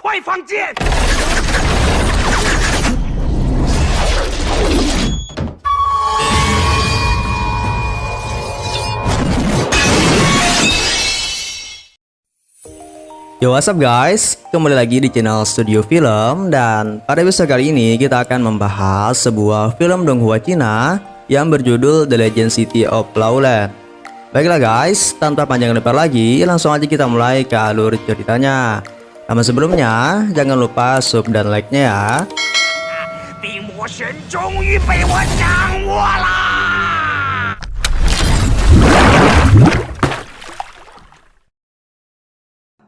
外放箭。Yo, what's up guys, kembali lagi di channel Studio Film. Dan pada episode kali ini kita akan membahas sebuah film Donghua Cina yang berjudul The Legend City of Lowland. Baiklah guys, tanpa panjang lebar lagi, langsung aja kita mulai ke alur ceritanya. Namun sebelumnya, jangan lupa sub dan like-nya ya. 地魔神终于被我掌握啦！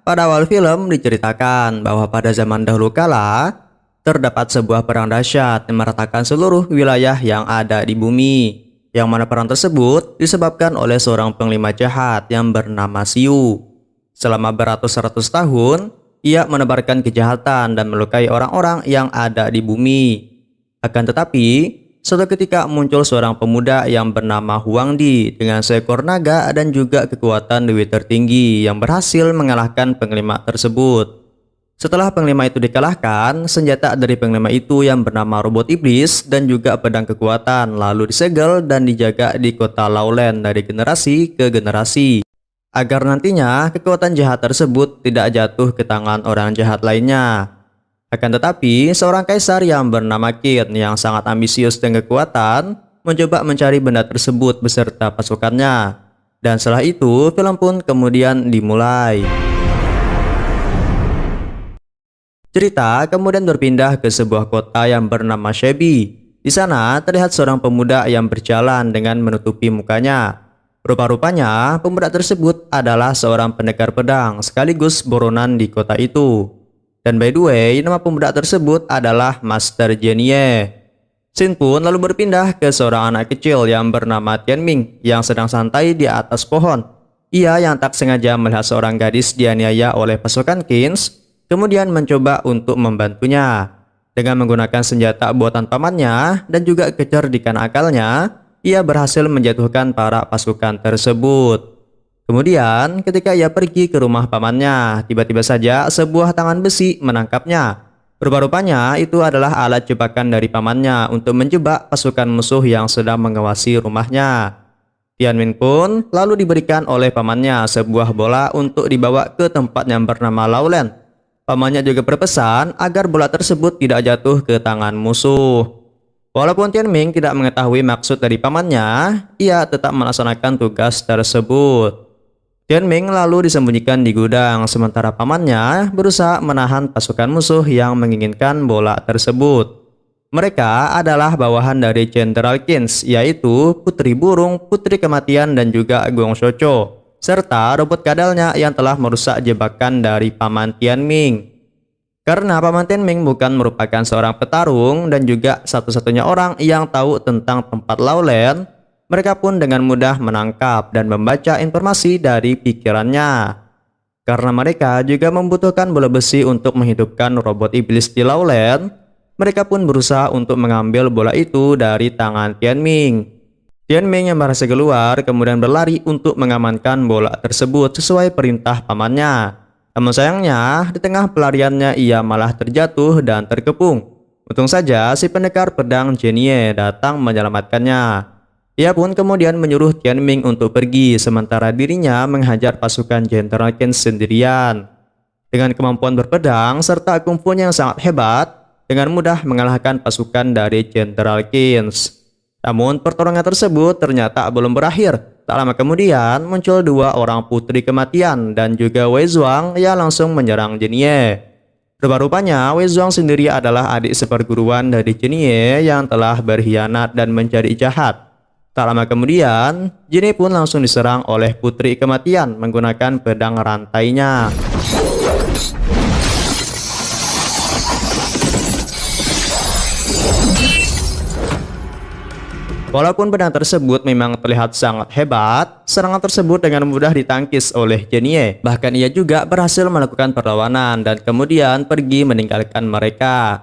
Pada awal film diceritakan bahwa pada zaman dahulu kala terdapat sebuah perang dahsyat yang meratakan seluruh wilayah yang ada di bumi. Yang mana perang tersebut disebabkan oleh seorang panglima jahat yang bernama Xiu. Selama beratus-ratus tahun, ia menebarkan kejahatan dan melukai orang-orang yang ada di bumi. Akan tetapi, suatu ketika muncul seorang pemuda yang bernama Huang Di dengan seekor naga dan juga kekuatan dewi tertinggi yang berhasil mengalahkan panglima tersebut. Setelah panglima itu dikalahkan, senjata dari panglima itu yang bernama robot iblis dan juga pedang kekuatan lalu disegel dan dijaga di kota Lowland dari generasi ke generasi, agar nantinya kekuatan jahat tersebut tidak jatuh ke tangan orang jahat lainnya. Akan tetapi, seorang kaisar yang bernama Qin yang sangat ambisius dan kekuatan mencoba mencari benda tersebut beserta pasukannya. Dan setelah itu, film pun kemudian dimulai. Cerita kemudian berpindah ke sebuah kota yang bernama Shebi. Di sana terlihat seorang pemuda yang berjalan dengan menutupi mukanya. Rupa-rupanya, pemuda tersebut adalah seorang pendekar pedang sekaligus buronan di kota itu. Dan by the way, nama pemuda tersebut adalah Master Genie. Scene pun lalu berpindah ke seorang anak kecil yang bernama Tianming yang sedang santai di atas pohon. Ia yang tak sengaja melihat seorang gadis dianiaya oleh pasukan Qins, kemudian mencoba untuk membantunya. Dengan menggunakan senjata buatan pamannya dan juga kecerdikan akalnya, ia berhasil menjatuhkan para pasukan tersebut. Kemudian, ketika ia pergi ke rumah pamannya, tiba-tiba saja sebuah tangan besi menangkapnya. Rupa-rupanya itu adalah alat jebakan dari pamannya untuk menjebak pasukan musuh yang sedang mengawasi rumahnya. Tianmin pun lalu diberikan oleh pamannya sebuah bola untuk dibawa ke tempat yang bernama Lowland. Pamannya juga berpesan agar bola tersebut tidak jatuh ke tangan musuh. Walaupun Tianming tidak mengetahui maksud dari pamannya, ia tetap melaksanakan tugas tersebut. Tianming lalu disembunyikan di gudang, sementara pamannya berusaha menahan pasukan musuh yang menginginkan bola tersebut. Mereka adalah bawahan dari Jenderal Qins, yaitu Putri Burung, Putri Kematian, dan juga Gong Shocho, serta robot kadalnya yang telah merusak jebakan dari paman Tianming. Karena paman Tianming bukan merupakan seorang petarung dan juga satu-satunya orang yang tahu tentang tempat Lowland, mereka pun dengan mudah menangkap dan membaca informasi dari pikirannya. Karena mereka juga membutuhkan bola besi untuk menghidupkan robot iblis di Lowland, mereka pun berusaha untuk mengambil bola itu dari tangan Tianming. Tianming yang merasa keluar kemudian berlari untuk mengamankan bola tersebut sesuai perintah pamannya. Namun sayangnya, di tengah pelariannya ia malah terjatuh dan terkepung. Untung saja si pendekar pedang Genie datang menyelamatkannya. Ia pun kemudian menyuruh Tianming untuk pergi, sementara dirinya menghajar pasukan Jenderal Qins sendirian. Dengan kemampuan berpedang serta kungfu yang sangat hebat, dengan mudah mengalahkan pasukan dari Jenderal Qins. Namun pertarungan tersebut ternyata belum berakhir. Tak lama kemudian muncul dua orang putri kematian dan juga Wei Zhuang yang langsung menyerang Genie. Rupa-rupanya Wei Zhuang sendiri adalah adik seperguruan dari Genie yang telah berkhianat dan menjadi jahat. Tak lama kemudian, Genie pun langsung diserang oleh Putri Kematian menggunakan pedang rantainya. Walaupun pedang tersebut memang terlihat sangat hebat, serangan tersebut dengan mudah ditangkis oleh Genie. Bahkan ia juga berhasil melakukan perlawanan dan kemudian pergi meninggalkan mereka.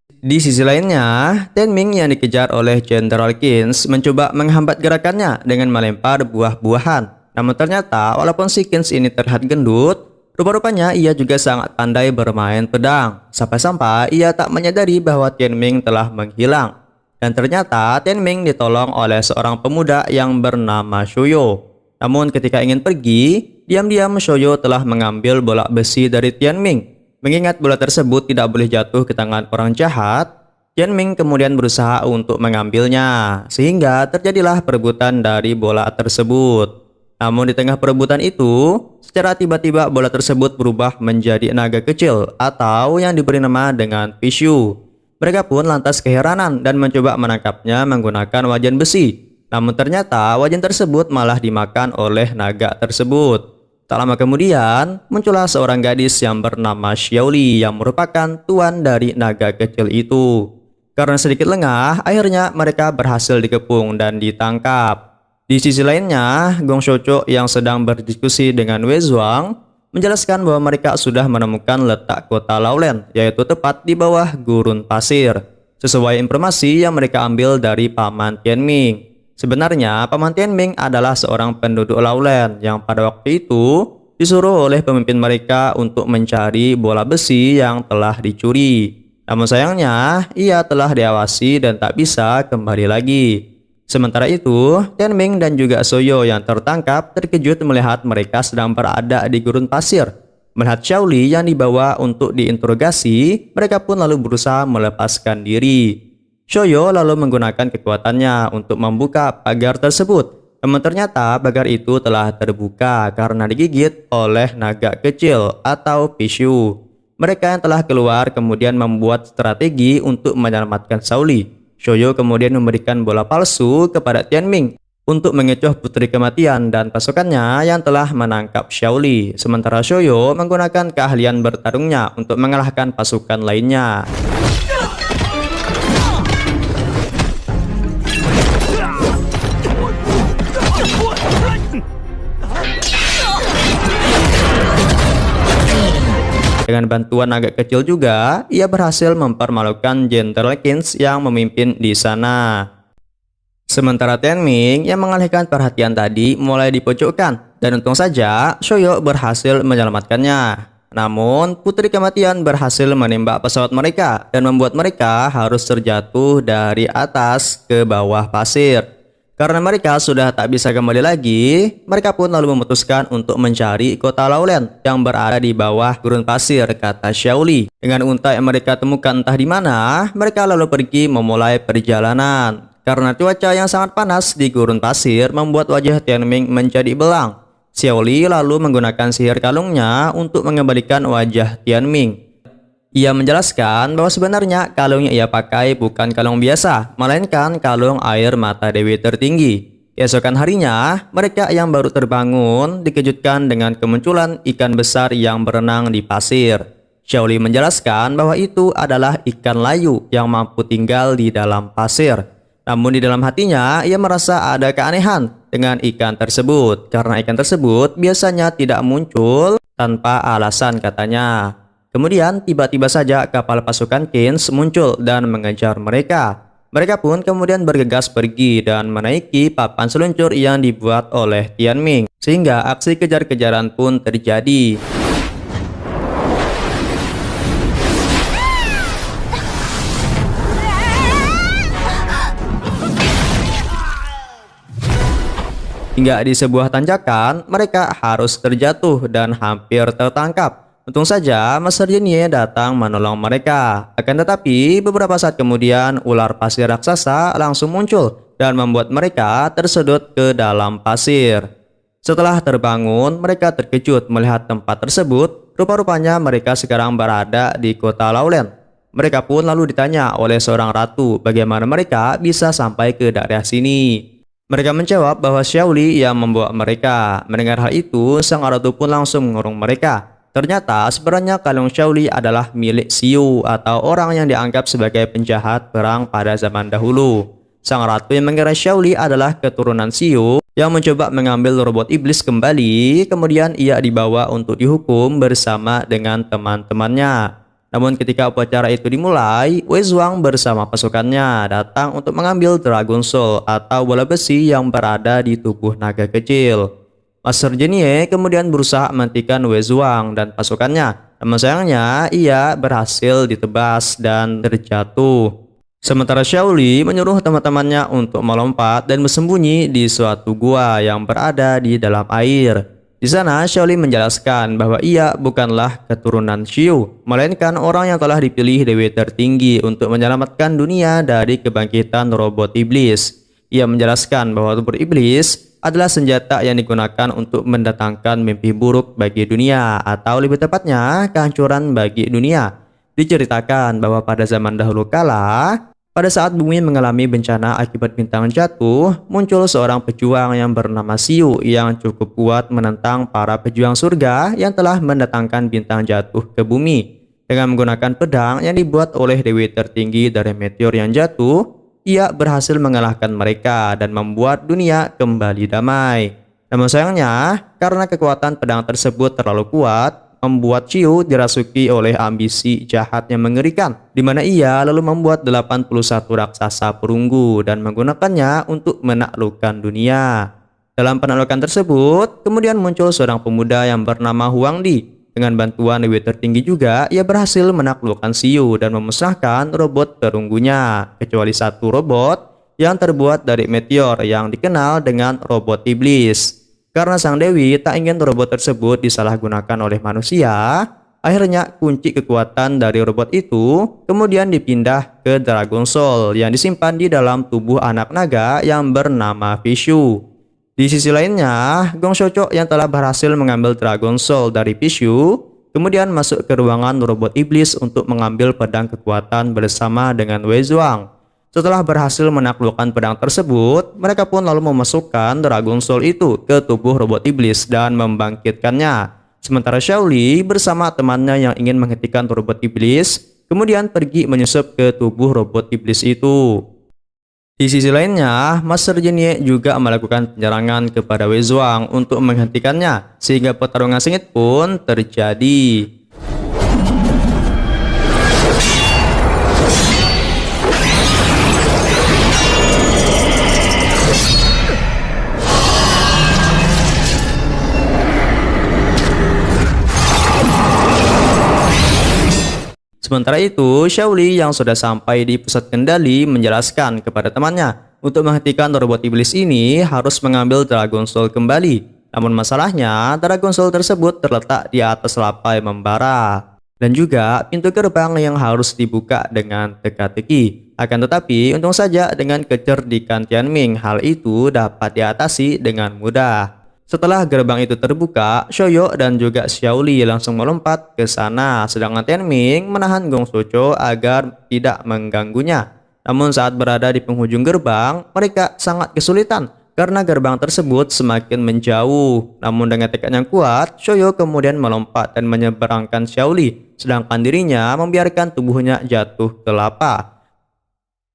Di sisi lainnya, Tianming yang dikejar oleh Jenderal Qins mencoba menghambat gerakannya dengan melempar buah-buahan. Namun ternyata walaupun si Qins ini terlihat gendut, Rupa-rupanya ia juga sangat pandai bermain pedang, sampai-sampai ia tak menyadari bahwa Tianming telah menghilang. Dan ternyata Tianming ditolong oleh seorang pemuda yang bernama Shoyo. Namun ketika ingin pergi, diam-diam Shoyo telah mengambil bola besi dari Tianming. Mengingat bola tersebut tidak boleh jatuh ke tangan orang jahat, Tianming kemudian berusaha untuk mengambilnya, sehingga terjadilah perebutan dari bola tersebut. Namun di tengah perebutan itu, secara tiba-tiba bola tersebut berubah menjadi naga kecil atau yang diberi nama dengan Pishu. Mereka pun lantas keheranan dan mencoba menangkapnya menggunakan wajan besi. Namun ternyata wajan tersebut malah dimakan oleh naga tersebut. Tak lama kemudian, muncullah seorang gadis yang bernama Xiaoli yang merupakan tuan dari naga kecil itu. Karena sedikit lengah, akhirnya mereka berhasil dikepung dan ditangkap. Di sisi lainnya, Gong Xiuqiu yang sedang berdiskusi dengan Wei Zhuang menjelaskan bahwa mereka sudah menemukan letak kota Laolan, yaitu tepat di bawah gurun pasir, sesuai informasi yang mereka ambil dari Paman Tianming. Sebenarnya, Paman Tianming adalah seorang penduduk Laolan yang pada waktu itu disuruh oleh pemimpin mereka untuk mencari bola besi yang telah dicuri. Namun sayangnya, ia telah diawasi dan tak bisa kembali lagi. Sementara itu, Tianming dan juga Shoyo yang tertangkap terkejut melihat mereka sedang berada di gurun pasir. Melihat Xiaoli yang dibawa untuk diinterogasi, mereka pun lalu berusaha melepaskan diri. Shoyo lalu menggunakan kekuatannya untuk membuka pagar tersebut. Namun ternyata pagar itu telah terbuka karena digigit oleh naga kecil atau Pishu. Mereka yang telah keluar kemudian membuat strategi untuk menyelamatkan Xiaoli. Shoyo kemudian memberikan bola palsu kepada Tianming untuk mengecoh putri kematian dan pasukannya yang telah menangkap Xiaoli. Sementara Shoyo menggunakan keahlian bertarungnya untuk mengalahkan pasukan lainnya. Dengan bantuan naga kecil juga, ia berhasil mempermalukan Jenderal Qin yang memimpin di sana. Sementara Tianming yang mengalihkan perhatian tadi mulai dipojokkan, dan untung saja Shoyo berhasil menyelamatkannya. Namun, Putri Kematian berhasil menembak pesawat mereka dan membuat mereka harus terjatuh dari atas ke bawah pasir. Karena mereka sudah tak bisa kembali lagi, mereka pun lalu memutuskan untuk mencari kota Laolan yang berada di bawah gurun pasir, kata Xiaoli. Dengan unta yang mereka temukan entah di mana, mereka lalu pergi memulai perjalanan. Karena cuaca yang sangat panas di gurun pasir membuat wajah Tianming menjadi belang. Xiaoli lalu menggunakan sihir kalungnya untuk mengembalikan wajah Tianming. Ia menjelaskan bahwa sebenarnya kalung yang ia pakai bukan kalung biasa, melainkan kalung air mata Dewi tertinggi. Keesokan harinya, mereka yang baru terbangun dikejutkan dengan kemunculan ikan besar yang berenang di pasir. Xiaoli menjelaskan bahwa itu adalah ikan layu yang mampu tinggal di dalam pasir. Namun di dalam hatinya, ia merasa ada keanehan dengan ikan tersebut, karena ikan tersebut biasanya tidak muncul tanpa alasan, katanya. Kemudian tiba-tiba saja kapal pasukan Qin muncul dan mengejar mereka. Mereka pun kemudian bergegas pergi dan menaiki papan seluncur yang dibuat oleh Tianming, sehingga aksi kejar-kejaran pun terjadi. Hingga di sebuah tanjakan, mereka harus terjatuh dan hampir tertangkap. Untung saja Master Jinye datang menolong mereka. Akan tetapi beberapa saat kemudian ular pasir raksasa langsung muncul dan membuat mereka tersedot ke dalam pasir. Setelah terbangun, mereka terkejut melihat tempat tersebut. Rupa-rupanya mereka sekarang berada di kota Laolan. Mereka pun lalu ditanya oleh seorang ratu bagaimana mereka bisa sampai ke daerah sini. Mereka menjawab bahwa Xiaoli yang membawa mereka. Mendengar hal itu, sang ratu pun langsung mengurung mereka. Ternyata sebenarnya kalung Xiaoli adalah milik Xiu atau orang yang dianggap sebagai penjahat perang pada zaman dahulu. Sang ratu yang mengira Xiaoli adalah keturunan Xiu yang mencoba mengambil robot iblis kembali, kemudian ia dibawa untuk dihukum bersama dengan teman-temannya. Namun ketika upacara itu dimulai, Wei Zhuang bersama pasukannya datang untuk mengambil Dragon Soul atau bola besi yang berada di tubuh naga kecil. Master Genie kemudian berusaha menghentikan Wei Zhuang dan pasukannya. Namun sayangnya ia berhasil ditebas dan terjatuh. Sementara Xiaoli menyuruh teman-temannya untuk melompat dan bersembunyi di suatu gua yang berada di dalam air. Di sana Xiaoli menjelaskan bahwa ia bukanlah keturunan Xiu, melainkan orang yang telah dipilih Dewi tertinggi untuk menyelamatkan dunia dari kebangkitan robot iblis. Ia menjelaskan bahwa robot iblis adalah senjata yang digunakan untuk mendatangkan mimpi buruk bagi dunia, atau lebih tepatnya kehancuran bagi dunia. Diceritakan bahwa pada zaman dahulu kala, pada saat bumi mengalami bencana akibat bintang jatuh, muncul seorang pejuang yang bernama Xiu yang cukup kuat menentang para pejuang surga yang telah mendatangkan bintang jatuh ke bumi. Dengan menggunakan pedang yang dibuat oleh dewi tertinggi dari meteor yang jatuh, ia berhasil mengalahkan mereka dan membuat dunia kembali damai. Namun sayangnya, karena kekuatan pedang tersebut terlalu kuat, membuat Xiu dirasuki oleh ambisi jahat yang mengerikan, di mana ia lalu membuat 81 raksasa perunggu dan menggunakannya untuk menaklukkan dunia. Dalam penaklukan tersebut, kemudian muncul seorang pemuda yang bernama Huang Di. Dengan bantuan dewi tertinggi juga, ia berhasil menaklukkan Xiu dan memusnahkan robot perunggunya, kecuali satu robot yang terbuat dari meteor yang dikenal dengan robot iblis. Karena sang dewi tak ingin robot tersebut disalahgunakan oleh manusia, akhirnya kunci kekuatan dari robot itu kemudian dipindah ke Dragon Soul yang disimpan di dalam tubuh anak naga yang bernama Fishu. Di sisi lainnya, Gong Xiuqiu yang telah berhasil mengambil Dragon Soul dari Fishu kemudian masuk ke ruangan robot iblis untuk mengambil pedang kekuatan bersama dengan Wei Zhuang. Setelah berhasil menaklukkan pedang tersebut, mereka pun lalu memasukkan Dragon Soul itu ke tubuh robot iblis dan membangkitkannya. Sementara Xiaoli bersama temannya yang ingin menghentikan robot iblis kemudian pergi menyusup ke tubuh robot iblis itu. Di sisi lainnya, Master Genie juga melakukan penyerangan kepada Wei Zhuang untuk menghentikannya, sehingga pertarungan sengit pun terjadi. Sementara itu, Xiaoli yang sudah sampai di pusat kendali menjelaskan kepada temannya untuk menghentikan robot iblis ini harus mengambil Dragon Soul kembali. Namun masalahnya, Dragon Soul tersebut terletak di atas lapai membara. Dan juga pintu gerbang yang harus dibuka dengan teka-teki. Akan tetapi, untung saja dengan kecerdikan Tianming, hal itu dapat diatasi dengan mudah. Setelah gerbang itu terbuka, Xiaoyu dan juga Xiaoli langsung melompat ke sana, sedangkan Tianming menahan Gong Xiuqiu agar tidak mengganggunya. Namun saat berada di penghujung gerbang, mereka sangat kesulitan karena gerbang tersebut semakin menjauh. Namun dengan tekad yang kuat, Xiaoyu kemudian melompat dan menyeberangkan Xiaoli, sedangkan dirinya membiarkan tubuhnya jatuh ke lapa.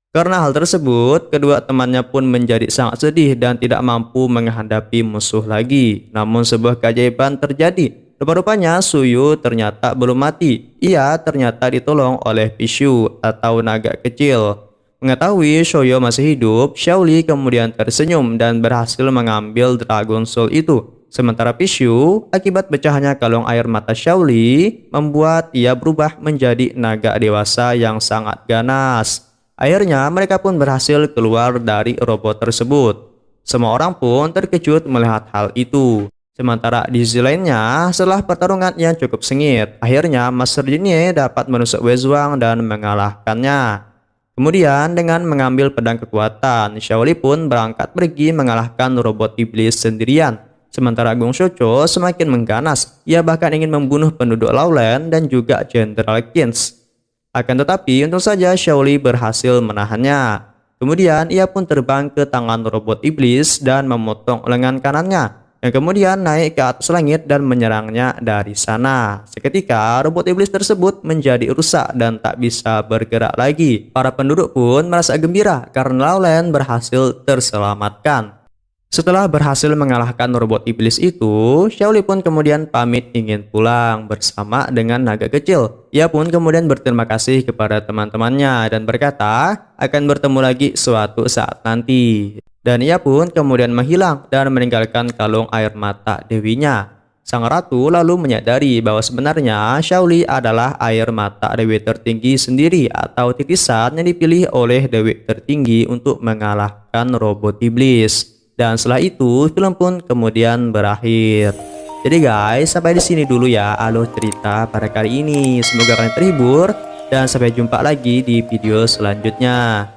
Karena hal tersebut, kedua temannya pun menjadi sangat sedih dan tidak mampu menghadapi musuh lagi. Namun sebuah keajaiban terjadi. Rupa-rupanya Suyu ternyata belum mati. Ia ternyata ditolong oleh Fishu atau naga kecil. Mengetahui Xiaoyu masih hidup, Xiaoli kemudian tersenyum dan berhasil mengambil Dragon Soul itu. Sementara Fishu, akibat pecahnya kalung air mata Xiaoli, membuat ia berubah menjadi naga dewasa yang sangat ganas. Akhirnya mereka pun berhasil keluar dari robot tersebut. Semua orang pun terkejut melihat hal itu. Sementara di sisi lainnya, setelah pertarungan yang cukup sengit, akhirnya Master Genie dapat menusuk Wei Zhuang dan mengalahkannya. Kemudian dengan mengambil pedang kekuatan, Xiaoli pun berangkat pergi mengalahkan robot iblis sendirian. Sementara Gong Xiuqiu semakin mengganas, ia bahkan ingin membunuh penduduk Lowland dan juga Jenderal Qin. Akan tetapi, untung saja Xiaoli berhasil menahannya. Kemudian ia pun terbang ke tangan robot iblis dan memotong lengan kanannya, yang kemudian naik ke atas langit dan menyerangnya dari sana. Seketika, robot iblis tersebut menjadi rusak dan tak bisa bergerak lagi. Para penduduk pun merasa gembira karena Lowland berhasil terselamatkan. Setelah berhasil mengalahkan robot iblis itu, Xiaoli pun kemudian pamit ingin pulang bersama dengan naga kecil. Ia pun kemudian berterima kasih kepada teman-temannya dan berkata akan bertemu lagi suatu saat nanti. Dan ia pun kemudian menghilang dan meninggalkan kalung air mata dewinya. Sang ratu lalu menyadari bahwa sebenarnya Xiaoli adalah air mata dewi tertinggi sendiri atau titisan yang dipilih oleh dewi tertinggi untuk mengalahkan robot iblis. Dan setelah itu film pun kemudian berakhir. Jadi guys, sampai di sini dulu ya alur cerita pada kali ini. Semoga kalian terhibur dan sampai jumpa lagi di video selanjutnya.